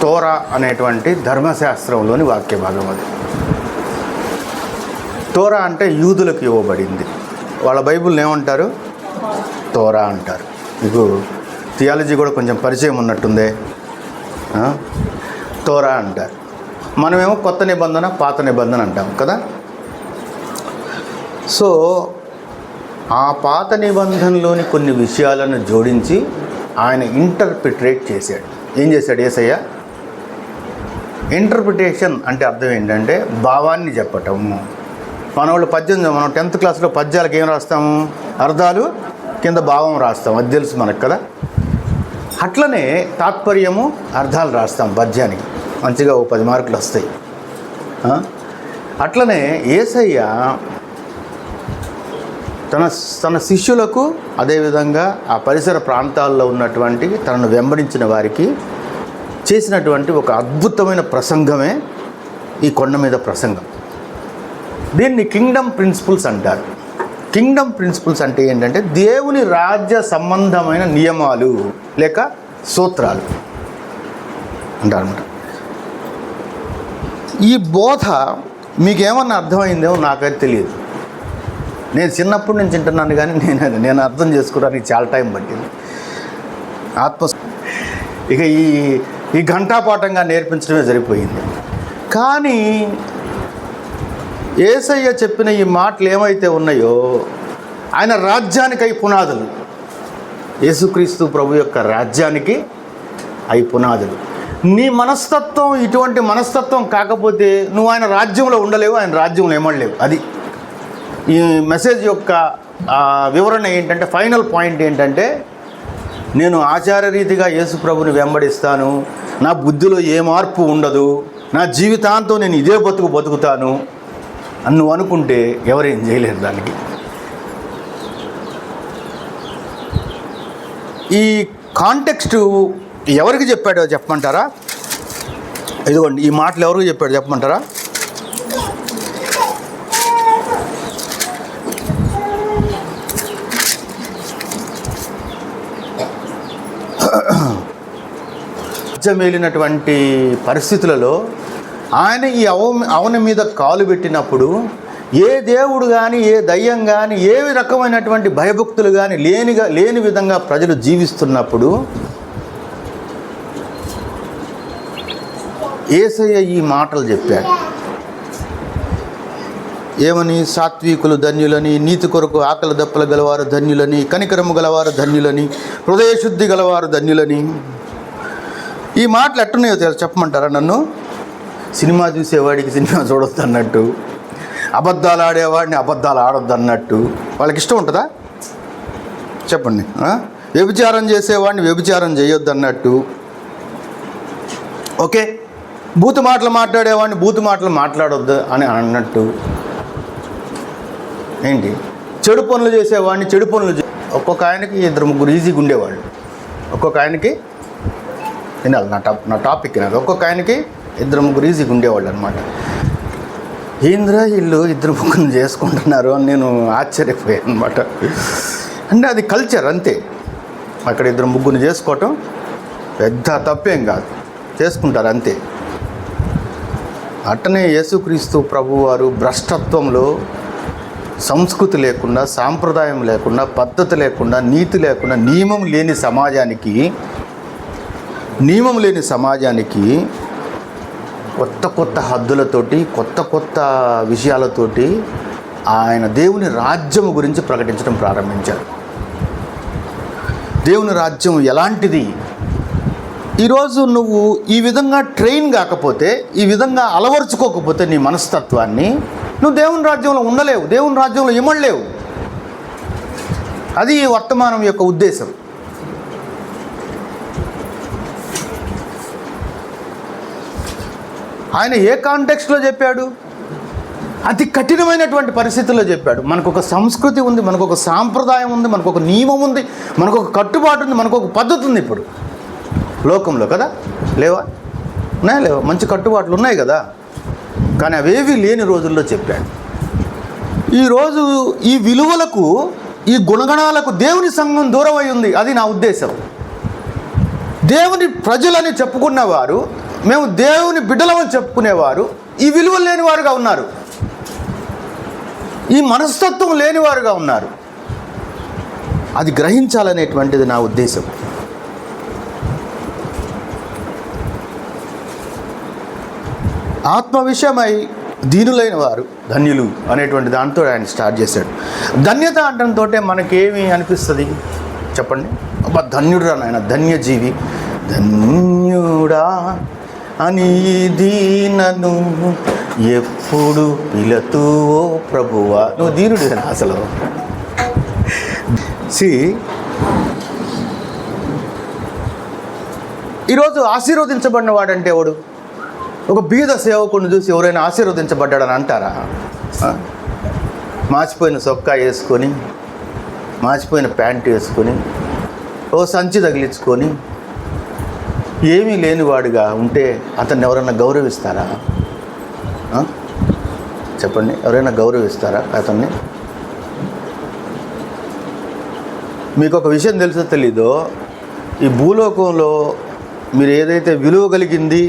తోరా అనేటువంటి ధర్మశాస్త్రంలోని వాక్య భాగం అది. తోరా అంటే యూదులకు ఇవ్వబడింది. వాళ్ళ బైబిల్ని ఏమంటారు? తోరా అంటారు. మీకు థియాలజీ కూడా కొంచెం పరిచయం ఉన్నట్టుందే. తోరా అంటారు. మనమేమో కొత్త నిబంధన, పాత నిబంధన అంటాం కదా. సో ఆ పాత నిబంధనలోని కొన్ని విషయాలను జోడించి ఆయన ఇంటర్ప్రిటేట్ చేశాడు. ఏం చేశాడు యేసయ్య? ఇంటర్ప్రిటేషన్ అంటే అర్థం ఏంటంటే భావాన్ని చెప్పటము. మనం 10th క్లాస్లో పద్యాలకు ఏం రాస్తాము? అర్థాలు కింద భావం రాస్తాం. అది తెలుసు మనకు కదా. అట్లనే తాత్పర్యము, అర్థాలు రాస్తాం పద్యానికి. మంచిగా 10 మార్కులు వస్తాయి. అట్లనే యేసయ్య తన శిష్యులకు, అదేవిధంగా ఆ పరిసర ప్రాంతాల్లో ఉన్నటువంటి తనను వెంబడించిన వారికి చేసినటువంటి ఒక అద్భుతమైన ప్రసంగమే ఈ కొండ మీద ప్రసంగం. దీన్ని కింగ్డమ్ ప్రిన్సిపల్స్ అంటారు. కింగ్డమ్ ప్రిన్సిపల్స్ అంటే ఏంటంటే దేవుని రాజ్య సంబంధమైన నియమాలు లేక సూత్రాలు అంటారన్నమాట. ఈ బోధ మీకేమన్నా అర్థమైందేమో నాకైతే తెలియదు. నేను చిన్నప్పటి నుంచి వింటున్నాను, కానీ నేను అర్థం చేసుకోవడానికి చాలా టైం పట్టింది. ఇక ఈ ఘంటాపాఠంగా నేర్పించడమే సరిపోయింది. కానీ యేసయ్య చెప్పిన ఈ మాటలు ఏమైతే ఉన్నాయో ఆయన రాజ్యానికి అయి పునాదులు. యేసుక్రీస్తు ప్రభు యొక్క రాజ్యానికి అయి పునాదులు. నీ మనస్తత్వం ఇటువంటి మనస్తత్వం కాకపోతే నువ్వు ఆయన రాజ్యంలో ఉండలేవు, ఆయన రాజ్యంలో ఏమడలేవు. అది ఈ మెసేజ్ యొక్క వివరణ ఏంటంటే, ఫైనల్ పాయింట్ ఏంటంటే, నేను ఆచారరీతిగా యేసు ప్రభుని వెంబడిస్తాను, నా బుద్ధిలో ఏ మార్పు ఉండదు, నా జీవితాంతం నేను ఇదే బతుకుతాను అని నువ్వు అనుకుంటే ఎవరేం చేయలేరు దానికి. ఈ కాంటెక్స్ట్ ఎవరికి చెప్పాడో చెప్పమంటారా? ఇదిగోండి, ఈ మాటలు ఎవరికి చెప్పాడో చెప్పమంటారా? మేలినటువంటి పరిస్థితులలో ఆయన ఈ అవని మీద కాలు పెట్టినప్పుడు ఏ దేవుడు కానీ, ఏ దయ్యం కానీ, ఏ రకమైనటువంటి భయభక్తులు కానీ లేని విధంగా ప్రజలు జీవిస్తున్నప్పుడు యేసయ్య ఈ మాటలు చెప్పాడు. ఏమని? సాత్వికులు ధన్యులని, నీతి కొరకు ఆకలి దప్పలు గలవారు ధన్యులని, కనికరము గలవారు ధన్యులని, హృదయశుద్ధి గలవారు ధన్యులని. ఈ మాటలు ఎట్టున్నాయో చెప్పమంటారా నన్ను? సినిమా చూసేవాడికి సినిమా చూడొద్దు అన్నట్టు, అబద్ధాలు ఆడేవాడిని అబద్ధాలు ఆడొద్దు అన్నట్టు వాళ్ళకి ఇష్టం ఉంటుందా? చెప్పండి. వ్యభిచారం చేసేవాడిని వ్యభిచారం చేయొద్దు అన్నట్టు, ఓకే, బూతు మాటలు మాట్లాడేవాడిని బూతు మాటలు మాట్లాడొద్దు అని అన్నట్టు, ఏంటి, చెడు పనులు చేసేవాడిని చెడు పనులు ఒక్కొక్క ఆయనకి 2-3 ఈజీగా ఉండేవాళ్ళు. ఒక్కొక్క ఆయనకి వినాలి నా టాపిక్ వినాలి. ఒక్కొక్క ఆయనకి 2-3 ఈజీగా ఉండేవాళ్ళు అనమాట. ఏంద్రా వీళ్ళు 2-3 చేసుకుంటున్నారు అని నేను ఆశ్చర్యపోయాను అనమాట. అంటే అది కల్చర్ అంతే. అక్కడ 2-3 చేసుకోవటం పెద్ద తప్పేం కాదు, చేసుకుంటారు అంతే. అట్టనే యేసుక్రీస్తు ప్రభువారు భ్రష్టత్వంలో, సంస్కృతి లేకుండా, సాంప్రదాయం లేకుండా, పద్ధతి లేకుండా, నీతి లేకుండా, నియమం లేని సమాజానికి కొత్త హద్దులతోటి, కొత్త విషయాలతోటి ఆయన దేవుని రాజ్యం గురించి ప్రకటించడం ప్రారంభించారు. దేవుని రాజ్యం ఎలాంటిది? ఈరోజు నువ్వు ఈ విధంగా ట్రైన్ కాకపోతే, ఈ విధంగా అలవరుచుకోకపోతే నీ మనస్తత్వాన్ని, నువ్వు దేవుని రాజ్యంలో ఉండలేవు, దేవుని రాజ్యంలో ఇమడలేవు. అది వర్తమానం యొక్క ఉద్దేశం. ఆయన ఏ కాంటెక్స్ట్లో చెప్పాడు? అతి కఠినమైనటువంటి పరిస్థితుల్లో చెప్పాడు. మనకు ఒక సంస్కృతి ఉంది, మనకు ఒక సాంప్రదాయం ఉంది, మనకు ఒక నియమం ఉంది, మనకు ఒక కట్టుబాటు ఉంది, మనకు ఒక పద్ధతి ఉంది. ఇప్పుడు లోకంలో కదా, లేవా? మంచి కట్టుబాట్లు ఉన్నాయి కదా. కానీ అవేవి లేని రోజుల్లో చెప్పాడు. ఈరోజు ఈ విలువలకు, ఈ గుణగణాలకు దేవుని సంఘం దూరం అయి ఉంది. అది నా ఉద్దేశం. దేవుని ప్రజలని చెప్పుకున్నవారు మేము దేవుని బిడ్డలమని చెప్పుకునేవారు ఈ విలువలు లేనివారుగా ఉన్నారు, ఈ మనస్తత్వం లేనివారుగా ఉన్నారు. అది గ్రహించాలనేటువంటిది నా ఉద్దేశం. ఆత్మ విషయమై దీనులైన వారు ధన్యులు అనేటువంటి దాంతో ఆయన స్టార్ట్ చేశాడు. ధన్యత అంటంతో మనకేమి అనిపిస్తుంది చెప్పండి? అబ్బా ధన్యుడురా నాయన, ధన్యజీవి, ధన్యుడా అని దీనను ఎప్పుడు పిలతువో ప్రభువా. నువ్వు దీనుడు అసలు. ఈరోజు ఆశీర్వదించబడిన వాడంటే ఎవడు? ఒక బీద సేవకుడిని చూసి ఎవరైనా ఆశీర్వదించబడ్డాడని అంటారా? మాసిపోయిన సొక్కా వేసుకొని, మాసిపోయిన ప్యాంట్ వేసుకొని, ఓ సంచి తగిలించుకొని ఏమీ లేనివాడుగా ఉంటే అతన్ని ఎవరైనా గౌరవిస్తారా? చెప్పండి, ఎవరైనా గౌరవిస్తారా అతన్ని? మీకు ఒక విషయం తెలుసో తెలీదో, ఈ భూలోకంలో మీరు ఏదైతే విలువ కలిగింది,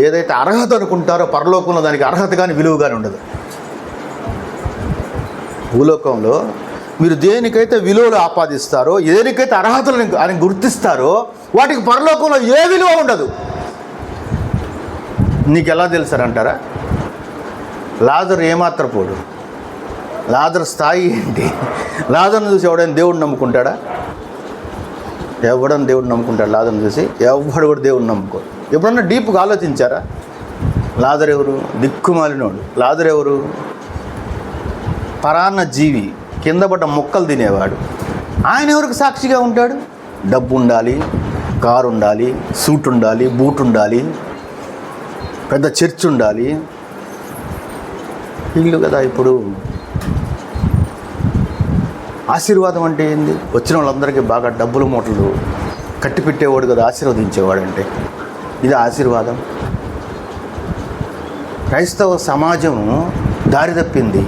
ఏదైతే అర్హత అనుకుంటారో పరలోకంలో దానికి అర్హత కానీ విలువ కానీ ఉండదు. భూలోకంలో మీరు దేనికైతే విలువలు ఆపాదిస్తారో, దేనికైతే అర్హతలను ఆయన గుర్తిస్తారో వాటికి పరలోకంలో ఏ విలువ ఉండదు. నీకు ఎలా తెలుసారంటారా? లాజరు ఏమాత్రపోడు. లాజరు స్థాయి ఏంటి? లాజర్ను చూసి ఎవడైనా దేవుడిని నమ్ముకుంటాడా? ఎవడన్నా దేవుడిని నమ్ముకుంటాడు? లాజర్ను చూసి ఎవడు కూడా దేవుడిని నమ్ముకోడు. ఎప్పుడన్నా డీప్గా ఆలోచించారా? లాజరు ఎవరు? దిక్కుమాలినోడు. లాజరు ఎవరు? పరాన్న జీవి, కింద పడ్డ మొక్కలు తినేవాడు. ఆయన ఎవరికి సాక్షిగా ఉంటాడు? డబ్బు ఉండాలి, కారు ఉండాలి, సూట్ ఉండాలి, బూట్ ఉండాలి, పెద్ద చర్చ్ ఉండాలి. ఇల్లు కదా. ఇప్పుడు ఆశీర్వాదం అంటే ఏంది? వచ్చిన వాళ్ళందరికీ బాగా డబ్బుల మూటలు కట్టి పెట్టేవాడు కదా ఆశీర్వదించేవాడు అంటే. ఇది ఆశీర్వాదం? క్రైస్తవ సమాజము దారి తప్పింది.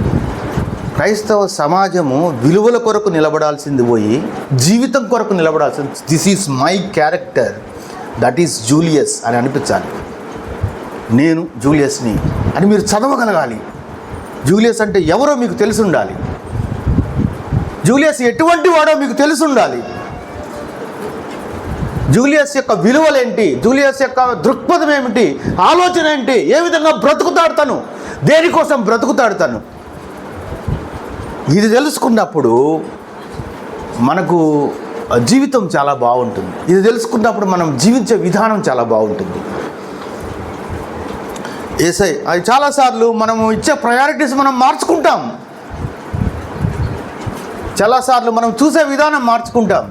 క్రైస్తవ సమాజము విలువల కొరకు నిలబడాల్సింది పోయి జీవితం కొరకు నిలబడాల్సింది. This is my character, that is Julius అని అనిపించాలి. నేను జూలియస్ని అని మీరు చదవగలగాలి. జూలియస్ అంటే ఎవరో మీకు తెలిసి ఉండాలి. జూలియస్ ఎటువంటి వాడో మీకు తెలిసి ఉండాలి. జూలియస్ యొక్క విలువలేంటి, జూలియస్ యొక్క దృక్పథం ఏమిటి, ఆలోచన ఏంటి, ఏ విధంగా బ్రతుకుతాడు తను, దేనికోసం బ్రతుకుతాడు తను. ఇది తెలుసుకున్నప్పుడు మనకు జీవితం చాలా బాగుంటుంది. ఇది తెలుసుకున్నప్పుడు మనం జీవించే విధానం చాలా బాగుంటుంది. అది చాలాసార్లు మనము ఇచ్చే ప్రయారిటీస్ మనం మార్చుకుంటాం. చాలాసార్లు మనం చూసే విధానం మార్చుకుంటాం.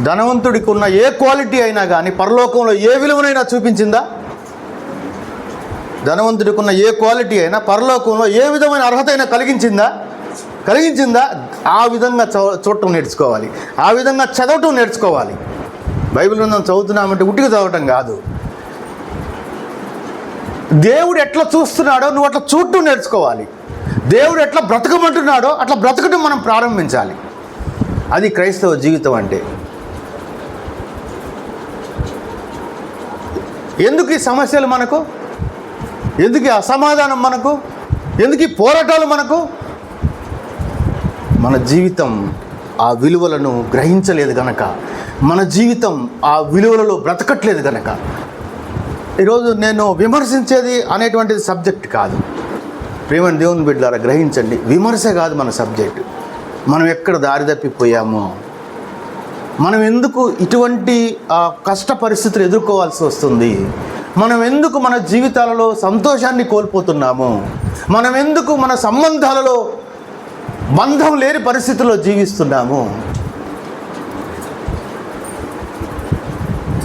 ధనవంతుడికి ఉన్న ఏ క్వాలిటీ అయినా కానీ పరలోకంలో ఏ విలువనైనా చూపించిందా? ధనవంతుడికి ఉన్న ఏ క్వాలిటీ అయినా పరలోకంలో ఏ విధమైన అర్హత అయినా కలిగించిందా? ఆ విధంగా చూడటం నేర్చుకోవాలి, ఆ విధంగా చదవటం నేర్చుకోవాలి. బైబిల్ గ్రంథం చదువుతున్నామంటే ఉట్టిగా చదవటం కాదు. దేవుడు ఎట్లా చూస్తున్నాడో నువ్వు అట్లా చూడటం నేర్చుకోవాలి. దేవుడు ఎట్లా బ్రతకమంటున్నాడో అట్లా బ్రతకటం మనం ప్రారంభించాలి. అది క్రైస్తవ జీవితం అంటే. ఎందుకు ఈ సమస్యలు మనకు? ఎందుకు ఈ అసమాధానం మనకు? ఎందుకు ఈ పోరాటాలు మనకు? మన జీవితం ఆ విలువలను గ్రహించలేదు గనక, మన జీవితం ఆ విలువలలో బ్రతకట్లేదు గనక. ఈరోజు నేను విమర్శించేది అనేటువంటిది సబ్జెక్ట్ కాదు. ప్రేమని దేవుని బిడ్డలారా గ్రహించండి, విమర్శ కాదు మన సబ్జెక్ట్. మనం ఎక్కడ దారి తప్పిపోయామో, మనం ఎందుకు ఇటువంటి కష్ట పరిస్థితులు ఎదుర్కోవాల్సి వస్తుంది, మనం ఎందుకు మన జీవితాలలో సంతోషాన్ని కోల్పోతున్నాము, మనం ఎందుకు మన సంబంధాలలో బంధం లేని పరిస్థితుల్లో జీవిస్తున్నాము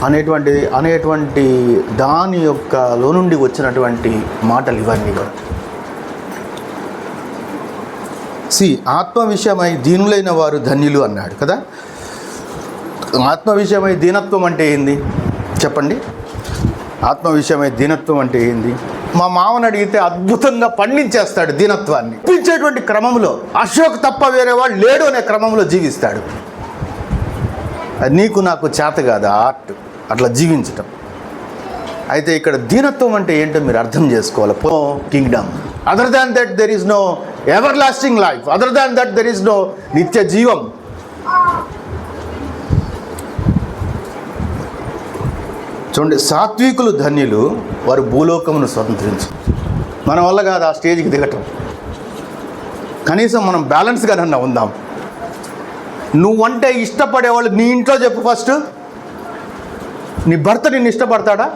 అనేటువంటి దాని యొక్క లో నుండి వచ్చినటువంటి మాటలు ఇవన్నీ కూడా. ఆత్మ విషయమై దీనులైన వారు ధన్యులు అన్నాడు కదా. ఆత్మ విషయమై దీనత్వం అంటే ఏంది చెప్పండి? ఆత్మ విషయమై దీనత్వం అంటే ఏంది? మా మామని అడిగితే అద్భుతంగా పండించేస్తాడు దీనత్వాన్ని. పండించేటువంటి క్రమంలో అశోక్ తప్ప వేరే వాడు లేడు అనే క్రమంలో జీవిస్తాడు. నీకు నాకు చేత కాదు ఆర్ట్. అట్లా జీవించటం. అయితే ఇక్కడ దీనత్వం అంటే ఏంటో మీరు అర్థం చేసుకోవాలి. Kingdom, other than that there is no everlasting life, other than that there is no నిత్య జీవం. చూడండి, సాత్వికులు ధన్యులు, వారు భూలోకమును స్వతంత్రించు. మన వల్ల కాదు ఆ స్టేజ్కి దిగటం. కనీసం మనం బ్యాలెన్స్గానన్నా ఉందాం. నువ్వంటే ఇష్టపడేవాళ్ళు నీ ఇంట్లో చెప్పు. ఫస్ట్ నీ భర్త నిన్ను ఇష్టపడతాడా?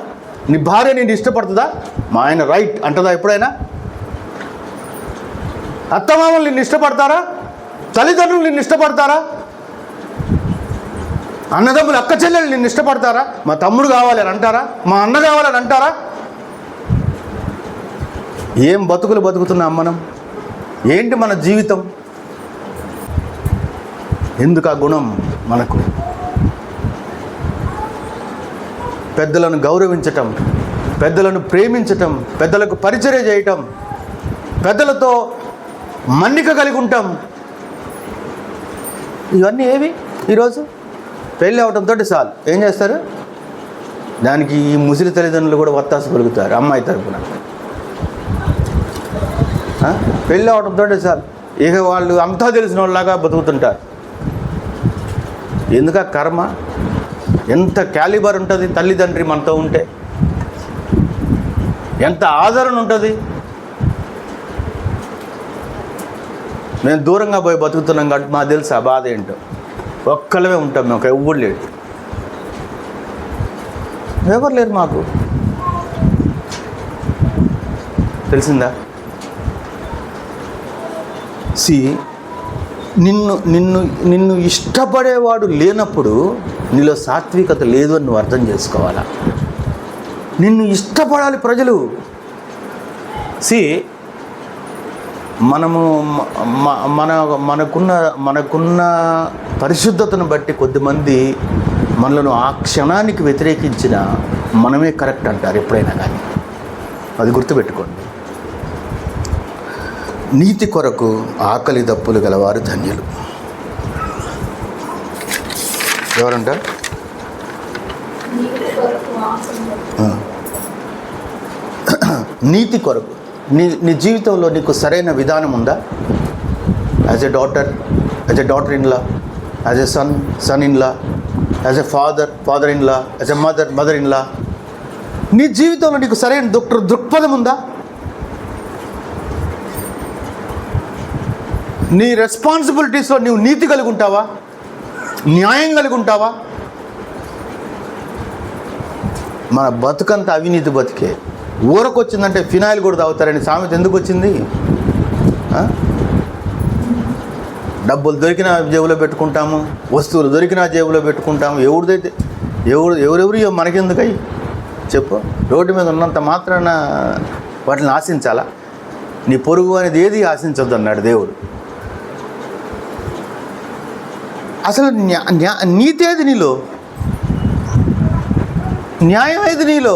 నీ భార్య నిన్ను ఇష్టపడుతుందా? మా ఆయన రైట్ అంటదా ఎప్పుడైనా? అత్తమామలు నిన్ను ఇష్టపడతారా? తల్లిదండ్రులు నిన్ను ఇష్టపడతారా? అన్నదమ్ములు అక్క చెల్లెలు నిన్ను ఇష్టపడతారా? మా తమ్ముడు కావాలని అంటారా? మా అన్న కావాలని అంటారా? ఏం బతుకులు బతుకుతున్నాం మనం? ఏంటి మన జీవితం? ఎందుకు ఆ గుణం మనకు? పెద్దలను గౌరవించటం, పెద్దలను ప్రేమించటం, పెద్దలకు పరిచర్య చేయటం, పెద్దలతో మన్నిక కలిగి ఉంటాం. ఇవన్నీ ఏవి? ఈరోజు పెళ్ళి అవటంతో చాలు ఏం చేస్తారు? దానికి ఈ ముసలి తల్లిదండ్రులు కూడా వత్తాసు పలుకుతారు అమ్మాయి తరపున. పెళ్ళి అవటంతో చాలు ఇక వాళ్ళు అంతా తెలిసిన వాళ్ళలాగా బతుకుతుంటారు. ఎందుక కర్మ? ఎంత క్యాలిబర్ ఉంటుంది తల్లిదండ్రి మనతో ఉంటే, ఎంత ఆదరణ ఉంటుంది. మేము దూరంగా పోయి బతుకుతున్నాం కాబట్టి మాకు తెలుసు ఆ బాధ ఏంటో. ఒక్కళ్ళమే ఉంటాం మేము, ఒక ఎవ్వరు లేడు, ఎవరు లేరు మాకు. తెలిసిందా? నిన్ను నిన్ను నిన్ను ఇష్టపడేవాడు లేనప్పుడు నీలో సాత్వికత లేదు అని నువ్వు అర్థం చేసుకోవాలా. నిన్ను ఇష్టపడాలి ప్రజలు. మనము మనకున్న పరిశుద్ధతను బట్టి కొద్దిమంది మనలను ఆ క్షణానికి వ్యతిరేకించిన మనమే కరెక్ట్ అంటారు ఎప్పుడైనా కానీ. అది గుర్తుపెట్టుకోండి. నీతి కొరకు ఆకలి దప్పులు గలవారు ధన్యులు. ఎవరంటారు? నీతి కొరకు. నీ జీవితంలో నీకు సరైన విధానం ఉందా? As a daughter in law, as a son in law, as a father in law, as a mother in law. నీ జీవితంలో నీకు సరైన దృక్పథం ఉందా? నీ రెస్పాన్సిబిలిటీస్లో నువ్వు నీతి కలిగి ఉంటావా? న్యాయం కలిగి ఉంటావా? మన బతుకంతా అవినీతి బతికే. ఊరకు వచ్చిందంటే ఫినాయిల్ కూడా తాగుతారని సామెత ఎందుకు వచ్చింది? డబ్బులు దొరికిన జేబులో పెట్టుకుంటాము, వస్తువులు దొరికిన జేబులో పెట్టుకుంటాము. ఎవరెవరి మనకెందుకై చెప్పు? రోడ్డు మీద ఉన్నంత మాత్రాన వాటిని ఆశించాలా? నీ పొరుగు అనేది ఏది ఆశించొద్దు అన్నాడు దేవుడు. అసలు నీతి ఏది నీలో? న్యాయం ఏది నీలో?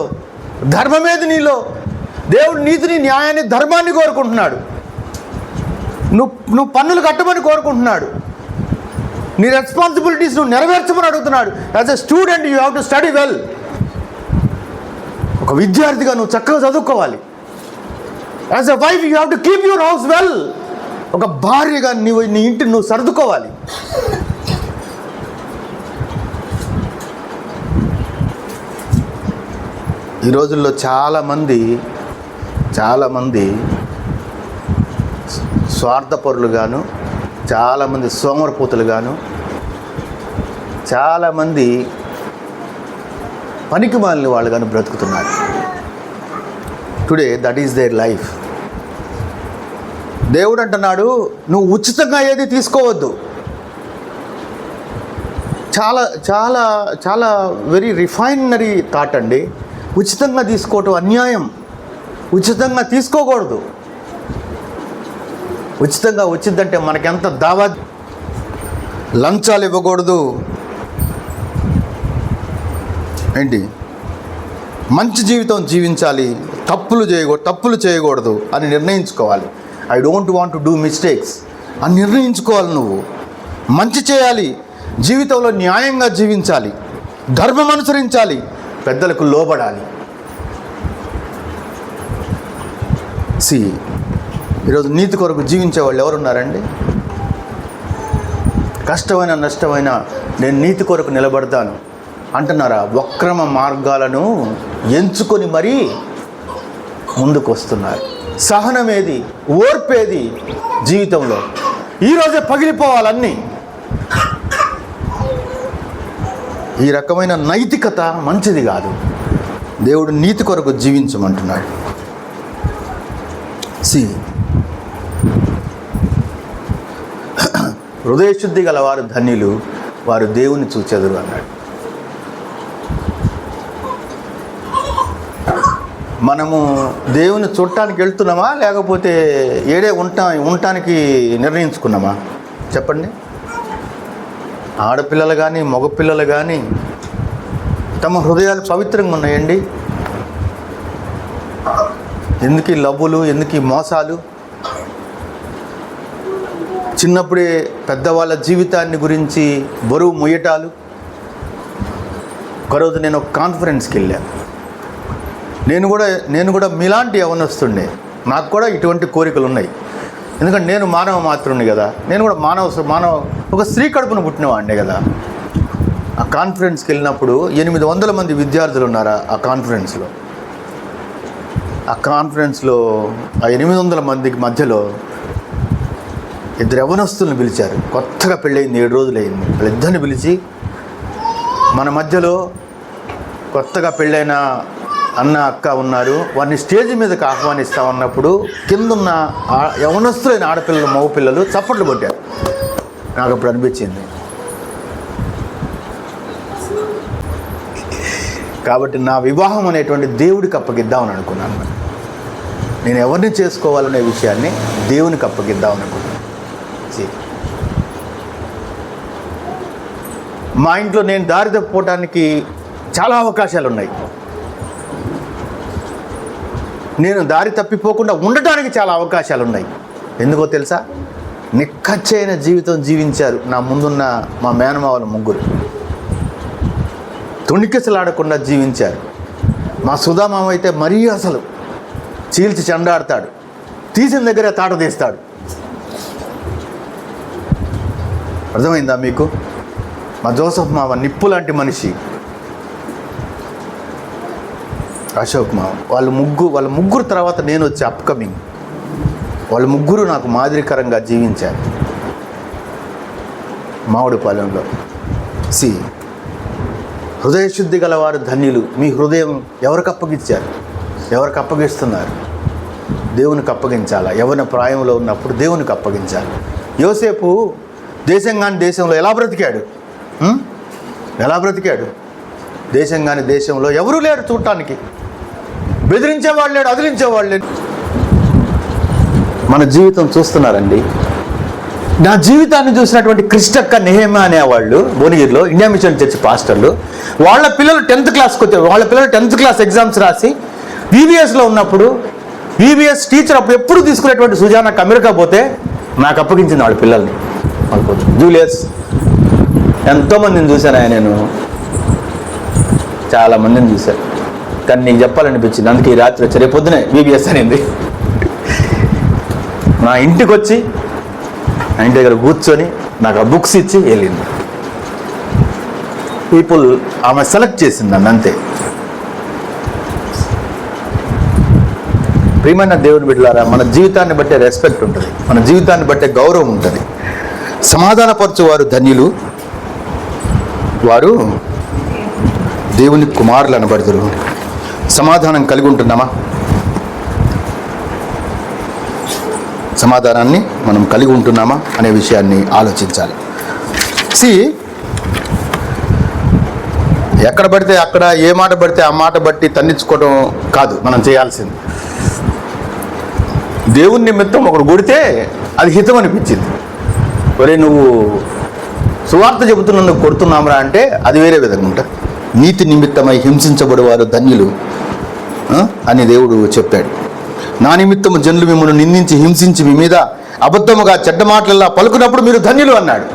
ధర్మం ఏది నీలో? దేవుడు నీతిని, న్యాయాన్ని, ధర్మాన్ని కోరుకుంటున్నాడు. నువ్వు పన్నులు కట్టమని కోరుకుంటున్నాడు. నీ రెస్పాన్సిబిలిటీస్ నువ్వు నెరవేర్చమని అడుగుతున్నాడు. As a student you have to study well. ఒక విద్యార్థిగా నువ్వు చక్కగా చదువుకోవాలి. As a wife you have to keep your house well. ఒక భార్యగా నీ ఇంటిని నువ్వు సర్దుకోవాలి. ఈ రోజుల్లో చాలామంది స్వార్థపరులుగాను, చాలామంది సోమరపోతులుగాను, చాలామంది పనికిమాలిన వాళ్ళుగాను బ్రతుకుతున్నారు. Today that is their life. దేవుడు అంటున్నాడు, నువ్వు ఉచితంగా ఏది తీసుకోవద్దు. చాలా చాలా చాలా వెరీ రిఫైనరీ థాట్ అండి. ఉచితంగా తీసుకోవటం అన్యాయం. ఉచితంగా తీసుకోకూడదు. ఉచితంగా వచ్చిందంటే మనకెంత దావా. లంచాలు ఇవ్వకూడదు. ఏంటి? మంచి జీవితం జీవించాలి, తప్పులు చేయకూడదు అని నిర్ణయించుకోవాలి. I don't want to do mistakes అని నిర్ణయించుకోవాలి. నువ్వు మంచి చేయాలి, జీవితంలో న్యాయంగా జీవించాలి. ధర్మం అనుసరించాలి, పెద్దలకు లోబడాలి. ఈరోజు నీతి కొరకు జీవించే వాళ్ళు ఎవరున్నారండి? కష్టమైన నష్టమైన నేను నీతి కొరకు నిలబడతాను అంటున్నారా? వక్రమ మార్గాలను ఎంచుకొని మరీ ముందుకు వస్తున్నారు. సహనమేది, ఓర్పేది జీవితంలో? ఈరోజే పగిలిపోవాలన్నీ. ఈ రకమైన నైతికత మంచిది కాదు. దేవుడు నీతి కొరకు జీవించమంటున్నాడు. హృదయశుద్ధి గల వారు ధన్యులు, వారు దేవుని చూచెదరు అన్నాడు. మనము దేవుని చూడటానికి వెళ్తున్నామా, లేకపోతే ఏడే ఉండటానికి నిర్ణయించుకున్నామా? చెప్పండి. ఆడపిల్లలు కానీ మగపిల్లలు కానీ తమ హృదయాలు పవిత్రంగా ఉన్నాయండి. ఎందుకు లవ్వులు, ఎందుకు మోసాలు? చిన్నప్పుడే పెద్దవాళ్ళ జీవితాన్ని గురించి బరువు మొయ్యటాలు. ఒకరోజు నేను ఒక కాన్ఫరెన్స్కి వెళ్ళాను. నేను కూడా మీలాంటి యవనస్తుండే. నాకు కూడా ఇటువంటి కోరికలు ఉన్నాయి. ఎందుకంటే నేను మానవ మాత్రుని కదా. నేను కూడా మానవ ఒక స్త్రీ కడుపున పుట్టినవాడినే కదా. ఆ కాన్ఫరెన్స్కి వెళ్ళినప్పుడు 800 మంది విద్యార్థులు ఉన్నారు ఆ కాన్ఫరెన్స్లో. ఆ 800 మందికి మధ్యలో 2 యవ్వనస్తులను పిలిచారు. కొత్తగా పెళ్ళయింది, 7 రోజులైంది. వాళ్ళిద్దరిని పిలిచి మన మధ్యలో కొత్తగా పెళ్ళైన అన్న అక్క ఉన్నారు, వారిని స్టేజ్ మీదకి ఆహ్వానిస్తామన్నప్పుడు కిందున్న యవనస్తులైన ఆడపిల్లలు మగపిల్లలు చప్పట్లు కొట్టారు. నాకు అప్పుడు అనిపించింది, కాబట్టి నా వివాహం అనేటువంటి దేవుడికి అప్పగిద్దామని అనుకున్నాను. నేను ఎవరిని చేసుకోవాలనే విషయాన్ని దేవునికి అప్పగిద్దామని అనుకున్నాను. మా ఇంట్లో నేను దారి తప్పిపోవటానికి చాలా అవకాశాలు ఉన్నాయి. నేను దారి తప్పిపోకుండా ఉండటానికి చాలా అవకాశాలు ఉన్నాయి. ఎందుకో తెలుసా? నిక్కచ్చైన జీవితం జీవించారు నా ముందున్న మా మేనమావల ముగ్గురు. తొణికిసలాడకుండా జీవించారు. మా సుధామామ అయితే మరీ అసలు చీల్చి చెండాడతాడు, తీసిన దగ్గరే తాట తీస్తాడు. అర్థమైందా మీకు? మా జోసఫ్ మామ నిప్పు లాంటి మనిషి. అశోక్ మామ, వాళ్ళ ముగ్గురు తర్వాత నేను వచ్చి అప్కమింగ్. వాళ్ళ ముగ్గురు నాకు మాదిరికరంగా జీవించారు మామిడిపాలెంలో. హృదయశుద్ధి గలవారు ధన్యులు. మీ హృదయం ఎవరికి అప్పగించారు? ఎవరికి అప్పగిస్తున్నారు? దేవునికి అప్పగించాలా? యవ్వన ప్రాయంలో ఉన్నప్పుడు దేవునికి అప్పగించాలి. యోసేపు దేశం కాని దేశంలో ఎలా బ్రతికాడు? దేశం కాని దేశంలో ఎవరూ లేరు చూడటానికి. బెదిరించేవాళ్ళు లేడు, అదిలించేవాళ్ళు లేడు. మన జీవితం చూస్తున్నారండి. నా జీవితాన్ని చూసినటువంటి క్రిస్టక్క నెహెమా అనేవాళ్ళు భువనగిరిలో ఇండియా మిషన్ చర్చ్ పాస్టర్లు, వాళ్ళ పిల్లలు 10th క్లాస్కి వచ్చారు. వాళ్ళ పిల్లలు 10th క్లాస్ ఎగ్జామ్స్ రాసి VBSలో ఉన్నప్పుడు VBS టీచర్ అప్పుడు ఎప్పుడు తీసుకునేటువంటి సుజానకు అమెరికా పోతే నాకు అప్పగించింది వాళ్ళ పిల్లల్ని. జూలియస్ ఎంతోమందిని చూశాను. నేను చాలామందిని చూశాను, కానీ నీకు చెప్పాలనిపించింది. అందుకే ఈ రాత్రి వచ్చి రేపు పొద్దునే VBS అనింది. నా ఇంటికి వచ్చి నా ఇంటి దగ్గర కూర్చొని నాకు ఆ బుక్స్ ఇచ్చి వెళ్ళింది. పీపుల్ ఆమె సెలెక్ట్ చేసింది నన్ను, అంతే. ప్రియమైన దేవుని బిడ్డలారా, మన జీవితాన్ని బట్టే రెస్పెక్ట్ ఉంటుంది, మన జీవితాన్ని బట్టే గౌరవం ఉంటుంది. సమాధానపరచువారు ధన్యులు, వారు దేవుని కుమారులు అనబడుదురు. సమాధానం కలిగి ఉంటున్నామా? సమాధానాన్ని మనం కలిగి ఉంటున్నామా అనే విషయాన్ని ఆలోచించాలి. ఎక్కడ పడితే అక్కడ, ఏ మాట పడితే ఆ మాట బట్టి తన్నించుకోవడం కాదు మనం చేయాల్సింది. దేవుని నిమిత్తం ఒకడు కొడితే అది హితం అనిపించింది. ఒరే నువ్వు సువార్త చెబుతున్నందుకు కొడుతున్నామరా అంటే అది వేరే విధంగా ఉంటుంది. నీతి నిమిత్తమై హింసించబడేవారు ధన్యులు అని దేవుడు చెప్పాడు. నా నిమిత్తము జనులు మిమ్మల్ని నిందించి హింసించి మీ మీద అబద్ధముగా చెడ్డ మాటలలా పలుకున్నప్పుడు మీరు ధన్యులు అన్నాడు.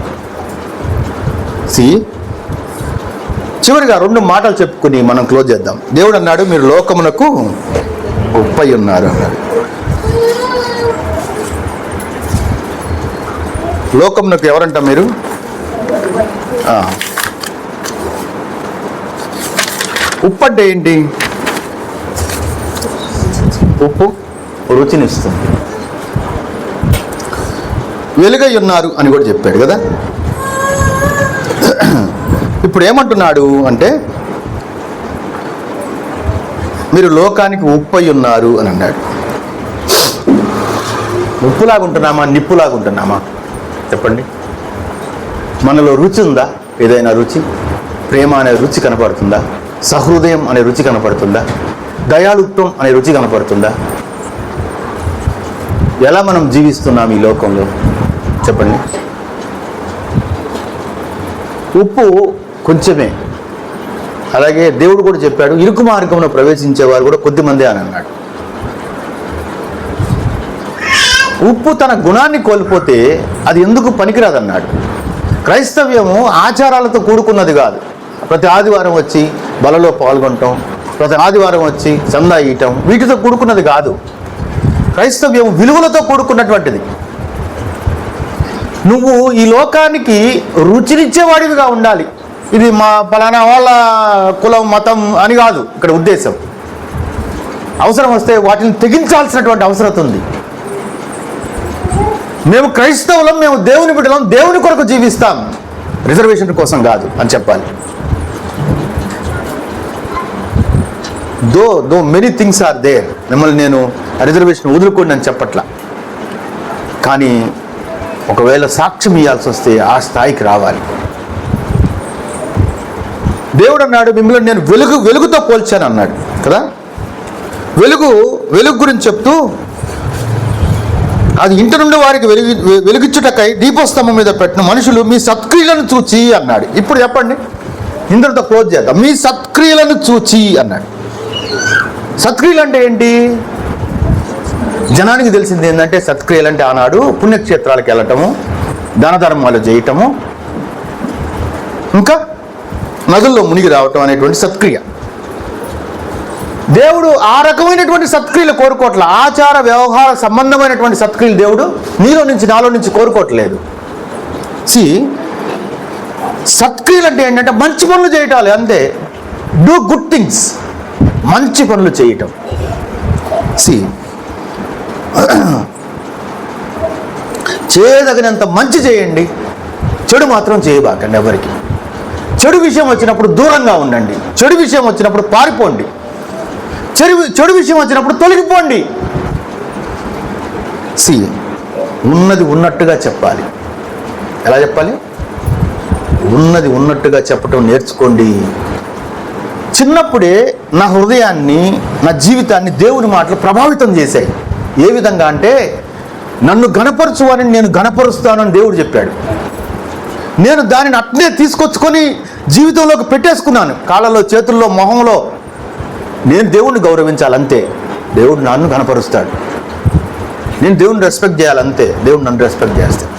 చివరిగా 2 మాటలు చెప్పుకుని మనం క్లోజ్ చేద్దాం. దేవుడు అన్నాడు, మీరు లోకమునకు ఉప్పై ఉన్నారు అన్నాడు. లోకమునకు ఎవరంట మీరు? ఉప్పు అంటే ఏంటి? ఉప్పు రుచినిస్తుంది. వెలుగై ఉన్నారు అని కూడా చెప్పాడు కదా. ఇప్పుడు ఏమంటున్నాడు అంటే, మీరు లోకానికి ఉప్పై ఉన్నారు అని అన్నాడు. ఉప్పులాగుంటున్నామా, నిప్పులాగుంటున్నామా? చెప్పండి. మనలో రుచి ఉందా? ఏదైనా రుచి, ప్రేమ అనే రుచి కనపడుతుందా? సహృదయం అనే రుచి కనపడుతుందా? దయాళుత్వం అనే రుచి కనపడుతుందా? ఎలా మనం జీవిస్తున్నాం ఈ లోకంలో? చెప్పండి. ఉప్పు కొంచెమే. అలాగే దేవుడు కూడా చెప్పాడు, ఇరుకు మార్గంలో ప్రవేశించేవారు కూడా కొద్దిమందే అని అన్నాడు. ఉప్పు తన గుణాన్ని కోల్పోతే అది ఎందుకు పనికిరాదన్నాడు. క్రైస్తవ్యము ఆచారాలతో కూడుకున్నది కాదు. ప్రతి ఆదివారం వచ్చి బలలో పాల్గొనటం, ప్రతి ఆదివారం వచ్చి చందా ఇయటం, వీటితో కూడుకున్నది కాదు. క్రైస్తవ్యం విలువలతో కూడుకున్నటువంటిది. నువ్వు ఈ లోకానికి రుచినిచ్చేవాడివిగా ఉండాలి. ఇది మా పలానా వాళ్ళ కులం, మతం అని కాదు ఇక్కడ ఉద్దేశం. అవసరం వస్తే వాటిని తెగించాల్సినటువంటి అవసరం ఉంది. మేము క్రైస్తవులం, మేము దేవుని బిడ్డలం, దేవుని కొరకు జీవిస్తాం, రిజర్వేషన్ కోసం కాదు అని చెప్పాలి. దో మెనీ థింగ్స్ ఆర్ దేర్. మిమ్మల్ని నేను రిజర్వేషన్ వదులుకోండి అని చెప్పట్లా. కానీ ఒకవేళ సాక్ష్యం ఇవ్వాల్సి వస్తే ఆ స్థాయికి రావాలి. దేవుడు అన్నాడు, మిమ్మల్ని నేను వెలుగుతో పోల్చాను అన్నాడు కదా. వెలుగు గురించి చెప్తూ, అది ఇంటి నుండి వారికి వెలుగిచ్చుటకై దీపస్తంభం మీద పెట్టిన మనుషులు మీ సత్క్రియలను చూచి అన్నాడు. ఇప్పుడు చెప్పండి, ఇంతటితో క్లోజ్ చేద్దాం. మీ సత్క్రియలను చూచి అన్నాడు. సత్క్రియలు అంటే ఏంటి? జనానికి తెలిసింది ఏంటంటే, సత్క్రియలు అంటే ఆనాడు పుణ్యక్షేత్రాలకు వెళ్ళటము, దాన ధర్మాలు చేయటము, ఇంకా నదుల్లో మునిగి రావటం అనేటువంటి సత్క్రియ. దేవుడు ఆ రకమైనటువంటి సత్క్రియలు కోరుకోవట్ల. ఆచార వ్యవహార సంబంధమైనటువంటి సత్క్రియలు దేవుడు నీలో నుంచి నాలో నుంచి కోరుకోవట్లేదు. సత్క్రియలు అంటే ఏంటంటే మంచి పనులు చేయటాలి అంతే. డూ గుడ్ థింగ్స్, మంచి పనులు చేయటం. చేయదగినంత మంచి చేయండి, చెడు మాత్రం చేయబాకండి ఎవరికి. చెడు విషయం వచ్చినప్పుడు దూరంగా ఉండండి, చెడు విషయం వచ్చినప్పుడు పారిపోండి, చెడు విషయం వచ్చినప్పుడు తొలగిపోండి. ఉన్నది ఉన్నట్టుగా చెప్పాలి. ఎలా చెప్పాలి? ఉన్నది ఉన్నట్టుగా చెప్పటం నేర్చుకోండి. చిన్నప్పుడే నా హృదయాన్ని, నా జీవితాన్ని దేవుని మాటలు ప్రభావితం చేశాయి. ఏ విధంగా అంటే, నన్ను గణపరచు అని నేను గణపరుస్తానని దేవుడు చెప్పాడు. నేను దానిని అట్నే తీసుకొచ్చుకొని జీవితంలోకి పెట్టేసుకున్నాను. కాళ్ళలో, చేతుల్లో, మొహంలో. నేను దేవుణ్ణి గౌరవించాలంతే, దేవుడు నన్ను గణపరుస్తాడు. నేను దేవుణ్ణి రెస్పెక్ట్ చేయాలంతే, దేవుడు నన్ను రెస్పెక్ట్ చేస్తాడు.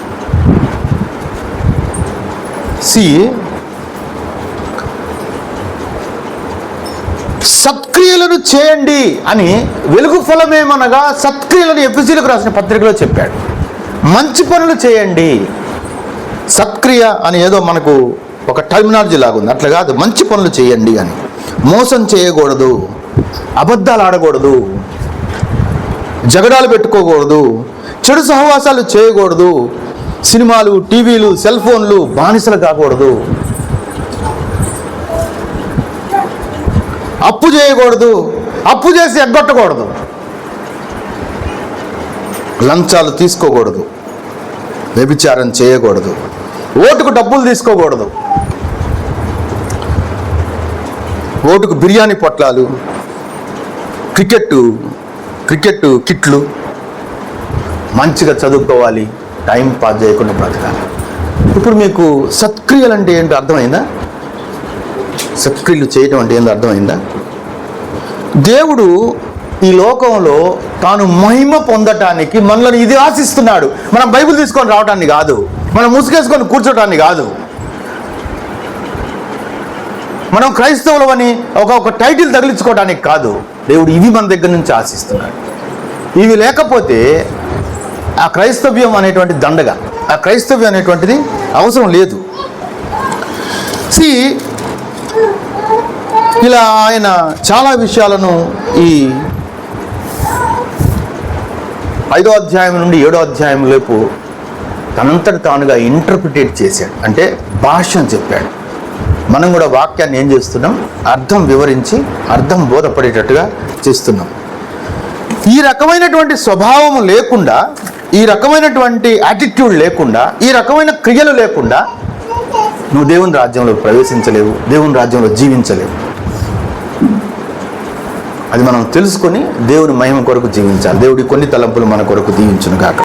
సత్క్రియలను చేయండి అని వెలుగు ఫలమేమనగా సత్క్రియలను ఎఫెసీయులకు రాసిన పత్రికలో చెప్పాడు. మంచి పనులు చేయండి. సత్క్రియ అని ఏదో మనకు ఒక టర్మినాలజీ లాగా ఉంది, అట్లా కాదు. మంచి పనులు చేయండి అని. మోసం చేయకూడదు, అబద్ధాలు ఆడకూడదు, జగడాలు పెట్టుకోకూడదు, చెడు సహవాసాలు చేయకూడదు, సినిమాలు, టీవీలు, సెల్ ఫోన్లు బానిసలు కాకూడదు, అప్పు చేయకూడదు, అప్పు చేసి ఎగ్గొట్టకూడదు, లంచాలు తీసుకోకూడదు, వ్యభిచారం చేయకూడదు, ఓటుకు డబ్బులు తీసుకోకూడదు, ఓటుకు బిర్యానీ పొట్లాలు, క్రికెట్ కిట్లు, మంచిగా చదువుకోవాలి, టైం పాస్ చేయకుండా బ్రతకాలి. ఇప్పుడు మీకు సత్క్రియలు అంటే ఏంటో అర్థమైందా? సత్క్రియలు చేయటం అంటే ఏంటో అర్థమైందా? దేవుడు ఈ లోకంలో తాను మహిమ పొందటానికి మనల్ని ఇది ఆశిస్తున్నాడు. మనం బైబిల్ తీసుకొని రావటాన్ని కాదు, మనం ముసుగేసుకొని కూర్చోటాన్ని కాదు, మనం క్రైస్తవులమని ఒక టైటిల్ తగిలించుకోవడానికి కాదు. దేవుడు ఇవి మన దగ్గర నుంచి ఆశిస్తున్నాడు. ఇవి లేకపోతే ఆ క్రైస్తవ్యం అనేటువంటి దండగ, ఆ క్రైస్తవ్యం అనేటువంటిది అవసరం లేదు. ఇలా ఆయన చాలా విషయాలను ఈ 5వ అధ్యాయం నుండి 7వ అధ్యాయం లోపు తనంతటి తానుగా ఇంటర్ప్రిటేట్ చేశాడు, అంటే భాష్యం చెప్పాడు. మనం కూడా వాక్యాన్ని ఏం చేస్తున్నాం? అర్థం వివరించి అర్థం బోధపడేటట్టుగా చేస్తున్నాం. ఈ రకమైనటువంటి స్వభావం లేకుండా, ఈ రకమైనటువంటి యాటిట్యూడ్ లేకుండా, ఈ రకమైన క్రియలు లేకుండా నువ్వు దేవుని రాజ్యంలో ప్రవేశించలేవు, దేవుని రాజ్యంలో జీవించలేవు. అది మనం తెలుసుకొని దేవుని మహిమ కొరకు జీవించాలి. దేవుడి కొన్ని తలంపులు మన కొరకు దీవించును గాక.